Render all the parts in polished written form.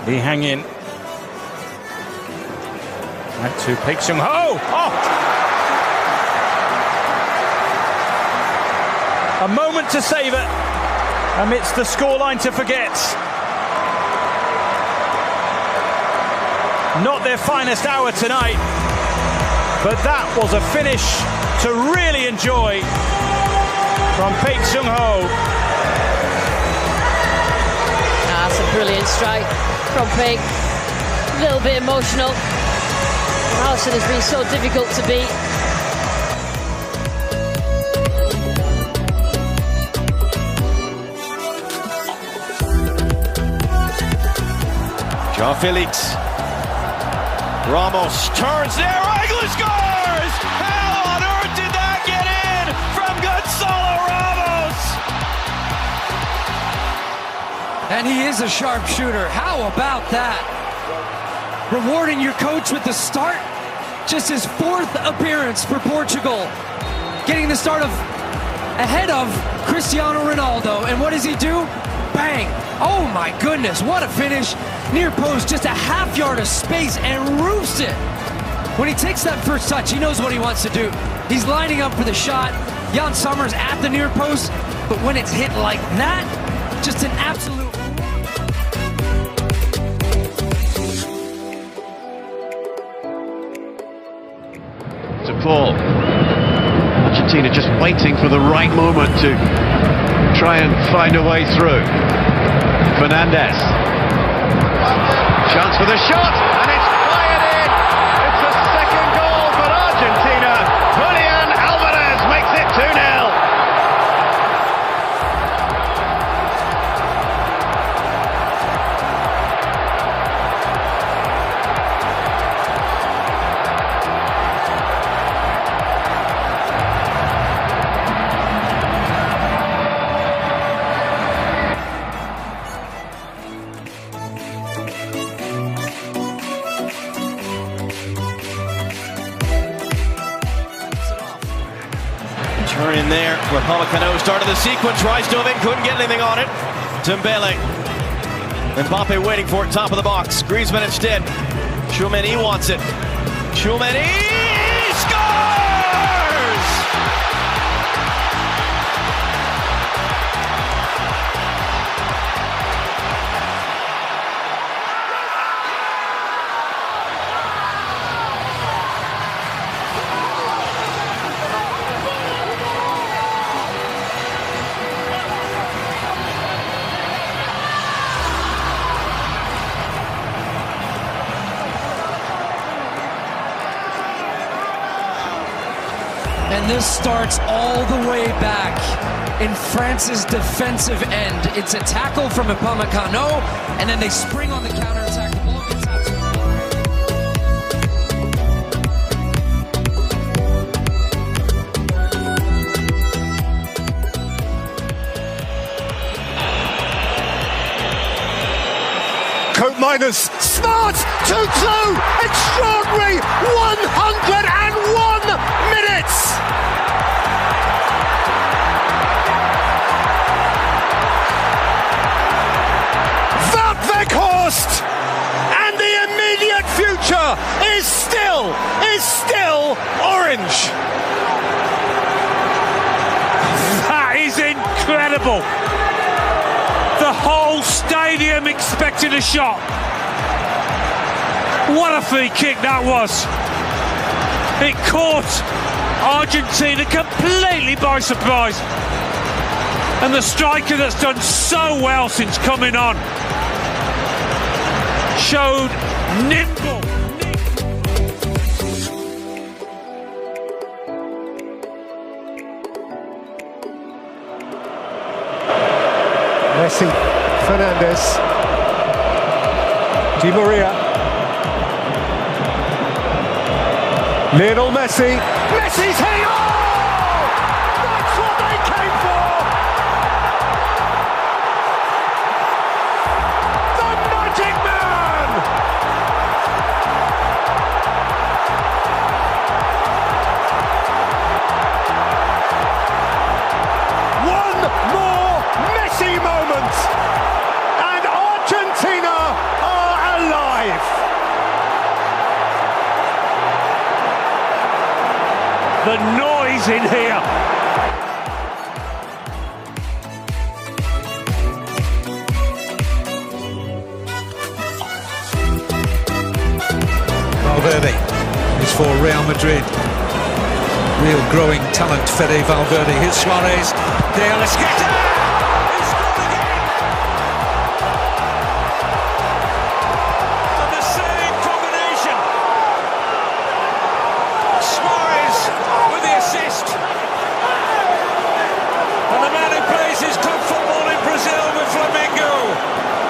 He hang in. Back to Paik-Sung-ho. Oh! A moment to savour amidst the scoreline to forget. Not their finest hour tonight, but that was a finish to really enjoy from Paik-Sung-ho. That's a brilliant strike from Paik. A little bit emotional. Allison has been so difficult to beat. João Felix. Ramos turns there, Eigler scores! How on earth did that get in from Gonzalo Ramos? And he is a sharpshooter. How about that? Rewarding your coach with the start. Just his fourth appearance for Portugal. Getting the start ahead of Cristiano Ronaldo. And what does he do? Bang! Oh my goodness, what a finish. Near post, just a half yard of space and roofs it. When he takes that first touch, he knows what he wants to do. He's lining up for the shot. Jan Sommer's at the near post, but when it's hit like that, just an absolute... To Paul. Argentina just waiting for the right moment to try and find a way through. Fernandez. Chance for the shot, and it's fired in. It's the second goal for Argentina. Julian Alvarez makes it 2-0. Turn in there, where Upamecano started the sequence. Rice dove in, couldn't get anything on it. Dembele. Mbappe waiting for it, top of the box. Griezmann instead. Tchouaméni wants it. Tchouaméni scores! And this starts all the way back in France's defensive end. It's a tackle from Upamecano, and then they spring on the counterattack. The ball gets out. Coat Miners, smart, 2-2, extraordinary, 101 minutes. Wout Weghorst, and the immediate future is still orange. That is incredible. The whole stadium expected a shot. What a free kick that was. It caught Argentina completely by surprise. And the striker that's done so well since coming on showed nimble. Messi, Fernandez, Di Maria, Lionel Messi, Messi's hitting, oh! That's what they came for! The Magic Man! the noise in here. Valverde is for Real Madrid. Real growing talent, Fede Valverde. Here's Suarez. De La Esqueta! He scored again! And the same combination. Suarez with the assist. And the man who plays his club football in Brazil with Flamengo,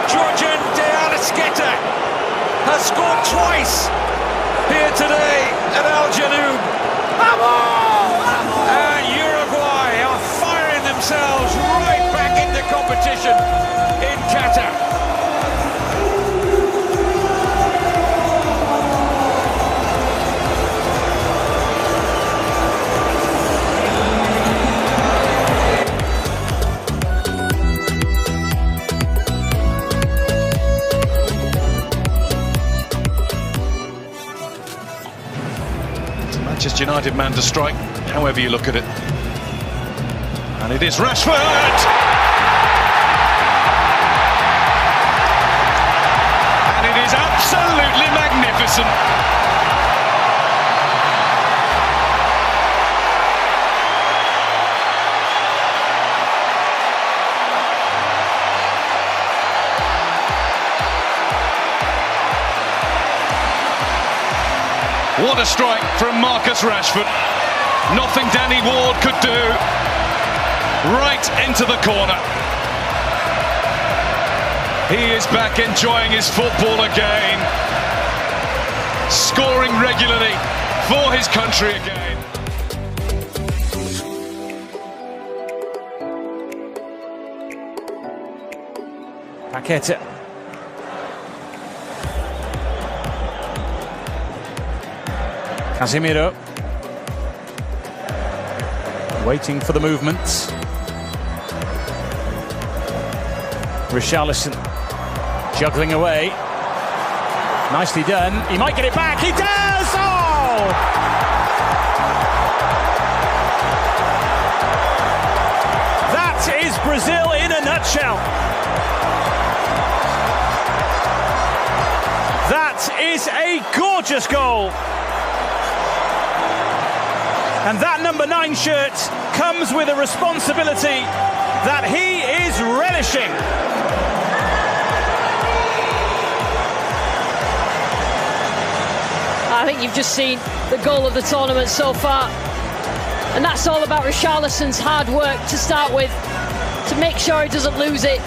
Georgian De La Esqueta, has scored twice here today at Al Janoub. And Uruguay are firing themselves right back into competition in Qatar. Manchester United man to strike, however you look at it. And it is Rashford! And it is absolutely magnificent. What a strike from Marcus Rashford. Nothing Danny Ward could do. Right into the corner. He is back enjoying his football again. Scoring regularly for his country again. Paqueta. Casemiro, waiting for the movements. Richarlison juggling away. Nicely done. He might get it back. He does! Oh! That is Brazil in a nutshell. That is a gorgeous goal. And that number 9 shirt comes with a responsibility that he is relishing. I think you've just seen the goal of the tournament so far. And that's all about Richarlison's hard work to start with, to make sure he doesn't lose it.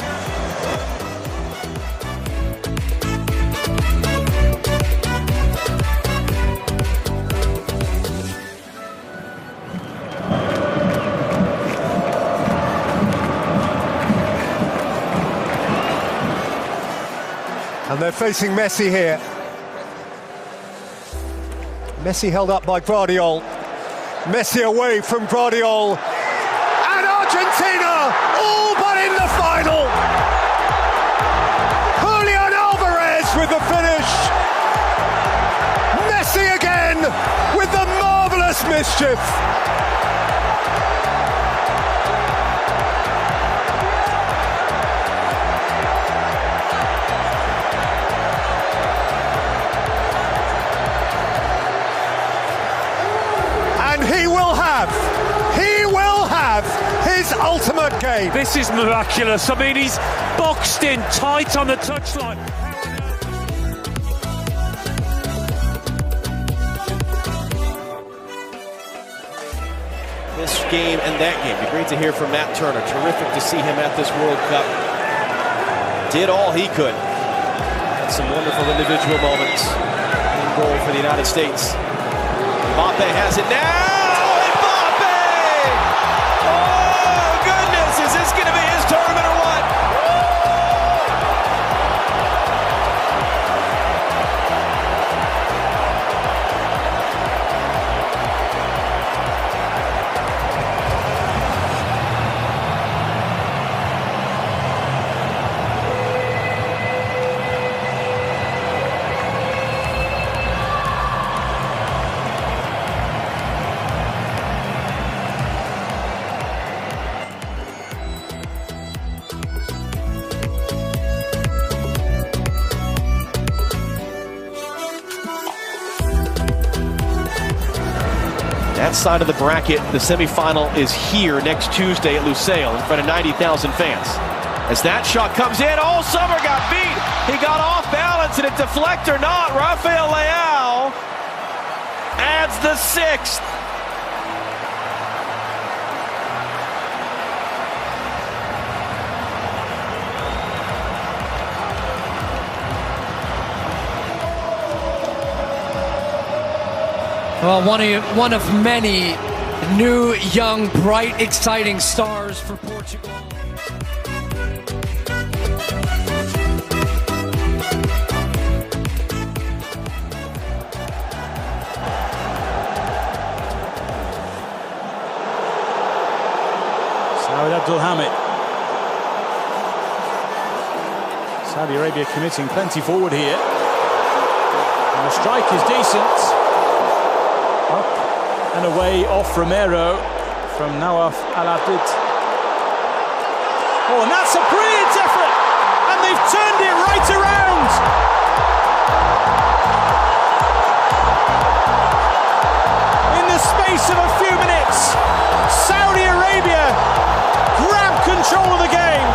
And they're facing Messi here. Messi held up by Guardiola. Messi away from Guardiola. And Argentina all but in the final. Julian Alvarez with the finish. Messi again with the marvellous mischief. His ultimate game. This is miraculous. I mean, he's boxed in tight on the touchline. This game and that game. It'd be great to hear from Matt Turner. Terrific to see him at this World Cup. Did all he could. Had some wonderful individual moments. In goal for the United States. Mbappe has it now. Is this going to be his tournament or what? That side of the bracket, the semifinal is here next Tuesday at Lusail in front of 90,000 fans. As that shot comes in, Summer got beat. He got off balance and it deflect or not. Rafael Leao adds the 6th. Well, one of many new, young, bright, exciting stars for Portugal. Saud Abdulhamid. Saudi Arabia committing plenty forward here. And the strike is decent. Up and away off Romero from Nawaf Al-Abid. Oh, and that's a brilliant effort! And they've turned it right around! In the space of a few minutes, Saudi Arabia grab control of the game.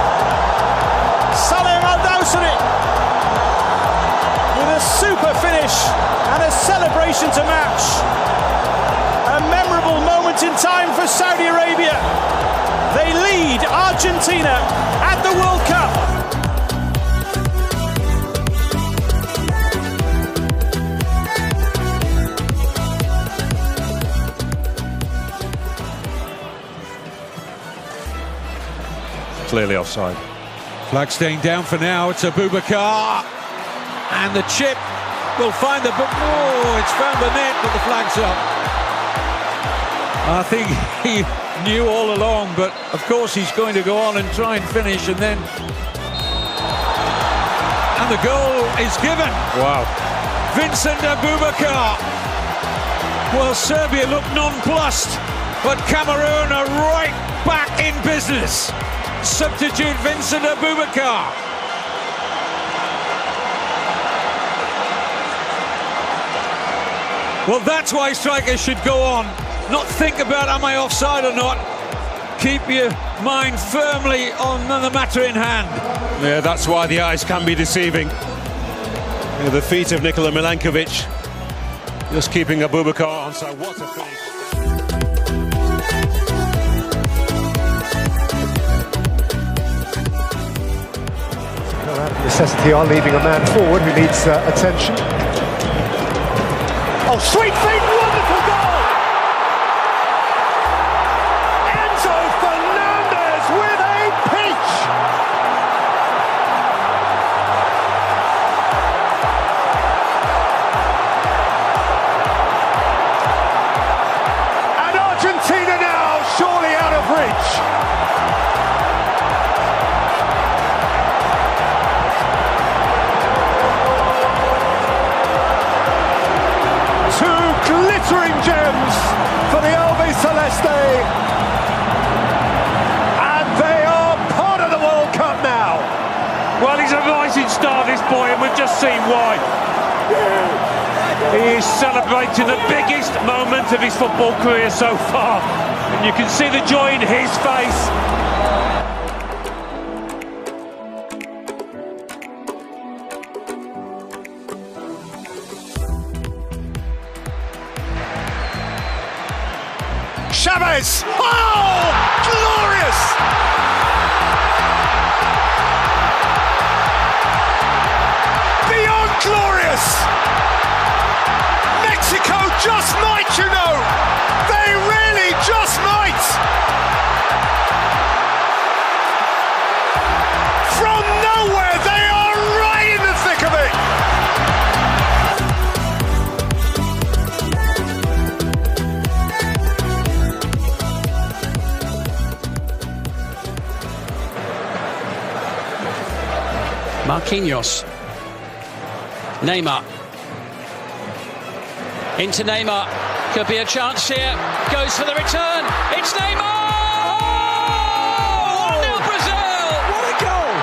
Salem Al-Dawsari with a super finish and a celebration to match. A memorable moment in time for Saudi Arabia. They lead Argentina at the World Cup. Clearly offside. Flag staying down for now. It's Abubakar. And the chip will find the... Oh, it's found the net, but the flag's up. I think he knew all along, but of course he's going to go on and try and finish, and then... And the goal is given. Wow. Vincent Abubakar. Well, Serbia look nonplussed, but Cameroon are right back in business. Substitute Vincent Abubakar. Well, that's why strikers should go on. Not think about am I offside or not. Keep your mind firmly on the matter in hand. Yeah, that's why the eyes can be deceiving. The feet of Nikola Milankovic just keeping Abubakar onside. What a finish. Necessity are leaving a man forward who needs attention. Oh, sweet feet, wonderful goal! Enzo Fernandez with a peach! And Argentina now surely out of reach. Glittering gems for the Albi Celeste, and they are part of the World Cup now. Well, he's a rising star, this boy, and we've just seen why. He is celebrating the biggest moment of his football career so far, and you can see the joy in his face. Chavez! Oh, glorious! Beyond glorious! Mexico just might, you know! They really just might! From nowhere, they are right in the thick of it! Marquinhos. Neymar. Into Neymar. Could be a chance here. Goes for the return. It's Neymar! Oh! 1-0 Brazil! What a goal!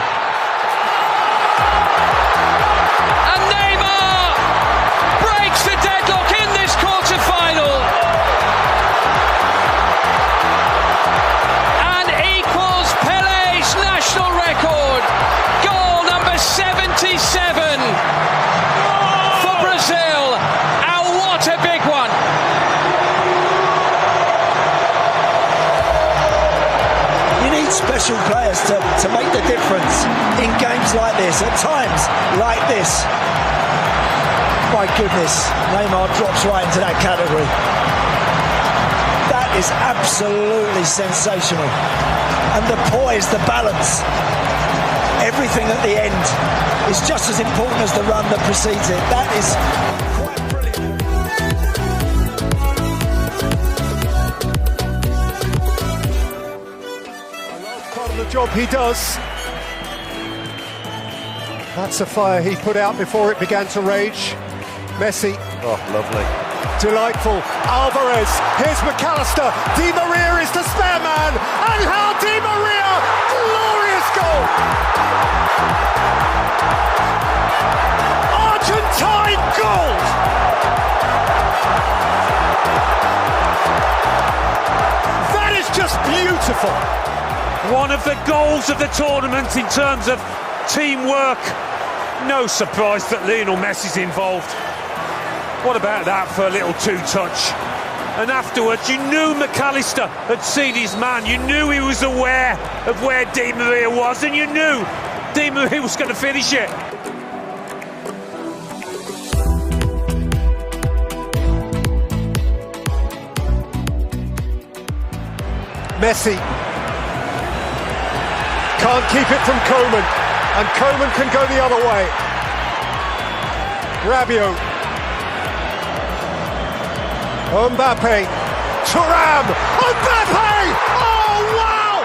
And Neymar breaks the deadlock in this quarter-final. need special players to make the difference in games like this, at times like this. My goodness, Neymar drops right into that category. That is absolutely sensational. And the poise, the balance, everything at the end is just as important as the run that precedes it. That is quite brilliant. Part of the job he does. That's a fire he put out before it began to rage. Messi. Oh, lovely. Delightful. Alvarez. Here's McAllister. Di Maria is the spare man. And how Di Maria! Glorious goal! Argentine gold! That is just beautiful. One of the goals of the tournament in terms of teamwork. No surprise that Lionel Messi's involved. What about that for a little two-touch? And afterwards, you knew McAllister had seen his man. You knew he was aware of where Di Maria was, and you knew Di Maria was going to finish it. Messi can't keep it from Koeman, and Koeman can go the other way. Rabiot. Mbappe, Thuram, Mbappe! Oh, wow!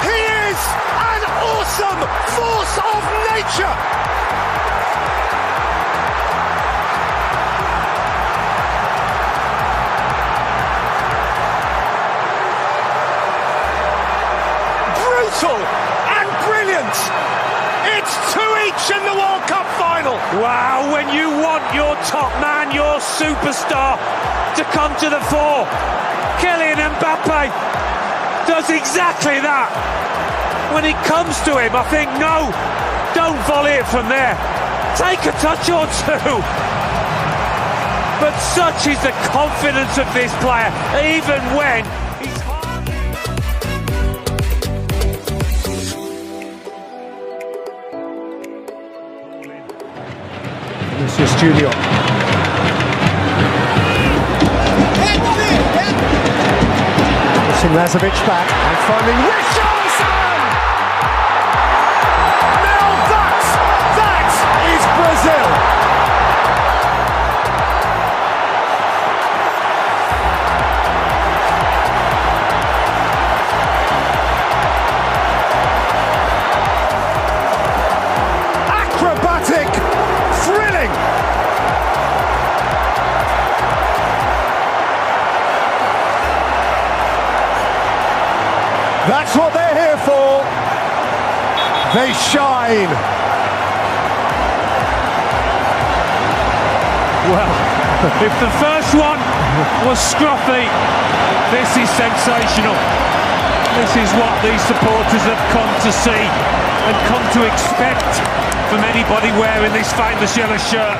He is an awesome force of nature! Brutal and brilliant! It's 2 each in the World Cup final. Wow, when you want your top man, your superstar, to come to the fore, Kylian Mbappe does exactly that. When it comes to him, I think, no, don't volley it from there. Take a touch or two. But such is the confidence of this player, even when he's... Vinicius Junior. Missing Lazovic back and finding Richarlison! Now that is Brazil! Acrobatic! Thrilling! That's what they're here for. They shine. Well, if the first one was scruffy, this is sensational. This is what these supporters have come to see and come to expect from anybody wearing this famous yellow shirt.